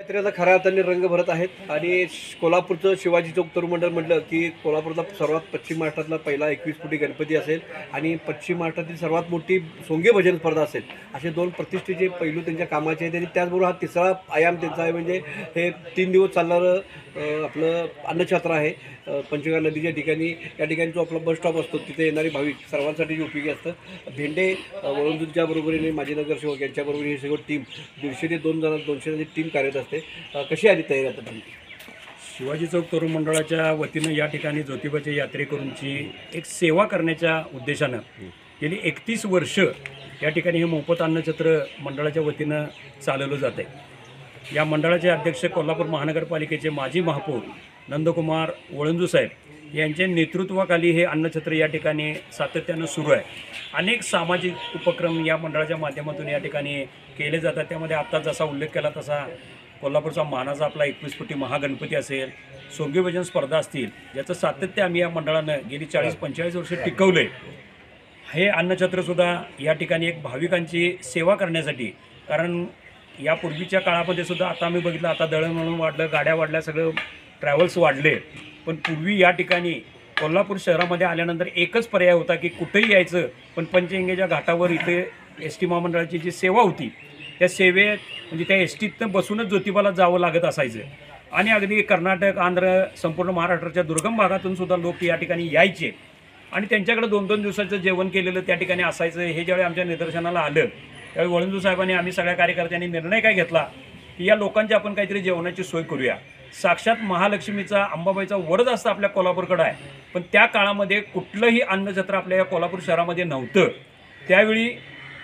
यात्रेला खऱ्या अर्थाने रंग भरत आहेत आणि कोल्हापूरचं शिवाजी चौक तरुण मंडळ म्हटलं की कोल्हापूरचा सर्वात पश्चिम महाराष्ट्रातला पहिला 21 फुटी गणपती असेल आणि पश्चिम महाराष्ट्रातील सर्वात मोठी सोंगे भजन स्पर्धा असेल. असे दोन प्रतिष्ठेचे पैलू त्यांच्या कामाचे आहेत आणि त्याचबरोबर हा तिसरा आयाम त्यांचा आहे म्हणजे हे 3 दिवस चालणारं आपलं अन्नछत्र आहे. पंचगंगा नदीच्या ठिकाणी या ठिकाणी जो आपला बस स्टॉप असतो तिथे येणारी भाविक सर्वांसाठी उपयोगी असतं. भेंडे वळूंजच्या बरोबरीने माजी नगरसेवक यांच्याबरोबर ही सगळं टीम 150 ते 200 जणांची टीम कार्यरत असते. कशी आली तयारी आता तुमची? शिवाजी चौक तरुण मंडळाच्या वतीनं या ठिकाणी ज्योतिबाच्या यात्रेकरूंची एक सेवा करण्याच्या उद्देशानं गेली 31 वर्ष या ठिकाणी हे मोफत अन्नछत्र मंडळाच्या वतीनं चालवलं जात आहे. या मंडळाचे अध्यक्ष कोल्हापूर महानगरपालिकेचे माजी महापौर नंदकुमार वळंजू साहेब यांच्या नेतृत्वाखाली हे अन्नछत्र या ठिकाणी सातत्यानं सुरू आहे. अनेक सामाजिक उपक्रम या मंडळाच्या माध्यमातून या ठिकाणी केले जातात. त्यामध्ये आत्ता जसा उल्लेख केला तसा कोल्हापूरचा मानाचा आपला 21 फुटी महागणपती असेल, सोंगे भजन स्पर्धा असतील, याचं सातत्य आम्ही या मंडळानं गेली 40-45 वर्ष टिकवलं आहे. हे अन्नछत्रसुद्धा या ठिकाणी एक भाविकांची सेवा करण्यासाठी, कारण यापूर्वीच्या काळामध्ये सुद्धा आता आम्ही बघितलं आता दळणवळण वाढलं, गाड्या वाढल्या, सगळं ट्रॅव्हल्स वाढले. पण पूर्वी या ठिकाणी कोल्हापूर शहरामध्ये आल्यानंतर एकच पर्याय होता की कुठेही यायचं, पण पंचगंगेच्या घाटावर इथे एस टी महामंडळाची जी सेवा होती त्या सेवेत म्हणजे त्या एस टीतनं बसूनच ज्योतिबाला जावं लागत असायचं. आणि अगदी कर्नाटक, आंध्र, संपूर्ण महाराष्ट्राच्या दुर्गम भागातून सुद्धा लोक या ठिकाणी यायचे आणि त्यांच्याकडे 2-2 दिवसाचं जेवण केलेलं त्या ठिकाणी असायचं. हे ज्यावेळी आमच्या निदर्शनाला आलं त्यावेळी वळंजू साहेबांनी आम्ही सगळ्या कार्यकर्त्यांनी निर्णय काय घेतला की या लोकांची आपण काहीतरी जेवणाची सोय करूया. साक्षात महालक्ष्मीचा अंबाबाईचा वरद असतं आपल्या कोल्हापूरकडं आहे, पण त्या काळामध्ये कुठलंही अन्नछत्र आपल्या या कोल्हापूर शहरामध्ये नव्हतं. त्यावेळी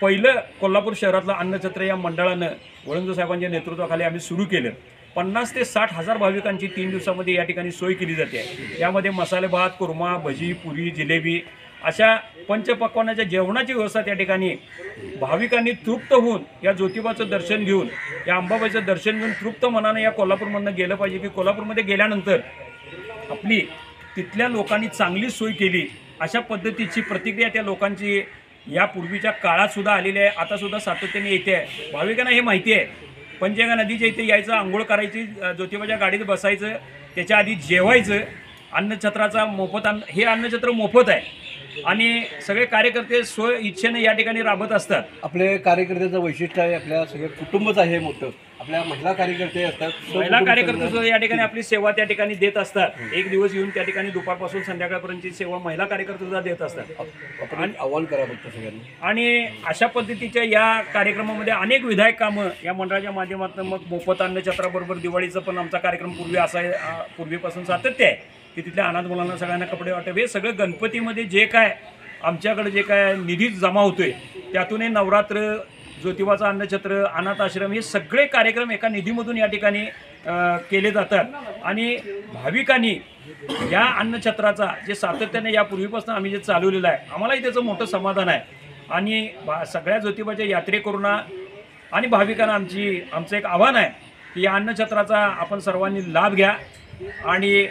पहिलं कोल्हापूर शहरातलं अन्नछत्र या मंडळानं वळंजू साहेबांच्या नेतृत्वाखाली आम्ही सुरू केलं. 50 ते 60 हजार भाविकांची 3 दिवसामध्ये या ठिकाणी सोय केली जाते. यामध्ये मसाले भात, कुर्मा, भजी, पुरी, जिलेबी अशा पंचपक्वानाच्या जेवणाची व्यवस्था त्या ठिकाणी भाविकांनी तृप्त होऊन या ज्योतिबाचं दर्शन घेऊन, या अंबाबाईचं दर्शन घेऊन तृप्त मनानं या कोल्हापूरमधनं गेलं पाहिजे की कोल्हापूरमध्ये गेल्यानंतर आपली तिथल्या लोकांनी चांगली सोय केली अशा पद्धतीची प्रतिक्रिया त्या लोकांची या पूर्वीच्या काळातसुद्धा आलेली आहे, आतासुद्धा सातत्याने येते आहे. भाविकांना हे माहिती आहे पंचगंगा नदीच्या इथे यायचं, आंघोळ करायची, ज्योतिबाच्या गाडीत बसायचं, त्याच्या आधी जेवायचं. अन्नछत्राचा मोफत हे अन्नछत्र मोफत आहे आणि सगळे कार्यकर्ते स्व इच्छेने या ठिकाणी राबत असतात. आपले कार्यकर्त्याचं वैशिष्ट्य आहे, आपल्या सगळ्या कुटुंबच आहे मोठं. आपल्या महिला कार्यकर्ते असतात, महिला कार्यकर्ते सुद्धा या ठिकाणी आपली सेवा त्या ठिकाणी देत असतात. एक दिवस येऊन त्या ठिकाणी दुपारपासून संध्याकाळपर्यंतची सेवा महिला कार्यकर्ते सुद्धा देत असतात. आपण आव्हान करा फक्त सगळ्यांनी. आणि अशा पद्धतीच्या या कार्यक्रमामध्ये अनेक विधायक कामं या मंडळाच्या माध्यमातून, मग मोफत अन्नछत्राबरोबर दिवाळीचं पण आमचा कार्यक्रम पूर्वीपासून सातत्य आहे की तिथल्या अनाथ मुलांना सगळ्यांना कपडे वाटप. हे सगळं गणपतीमध्ये जे काय आमच्याकडे जे काय निधी जमा होतोय त्यातून हे नवरात्र, ज्योतिबाचं अन्नछत्र, अनाथ आश्रम हे सगळे कार्यक्रम एका निधीमधून या ठिकाणी केले जातात. आणि भाविकांनी या अन्नछत्राचा जे सातत्याने यापूर्वीपासून आम्ही जे चालवलेलं आहे, आम्हालाही त्याचं मोठं समाधान आहे. आणि सगळ्या ज्योतिबाच्या यात्रेकरूंना आणि भाविकांना आमचं एक आव्हान आहे की या अन्नछत्राचा आपण सर्वांनी लाभ घ्या आणि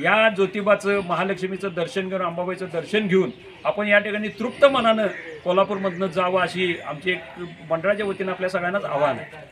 या ज्योतिबाचं, महालक्ष्मीचं दर्शन घेऊन, अंबाबाईचं दर्शन घेऊन आपण या ठिकाणी तृप्त मनानं कोल्हापूरमधनं जावं अशी आमची एक मंडळाच्या वतीनं आपल्या सगळ्यांनाच आव्हान आहे.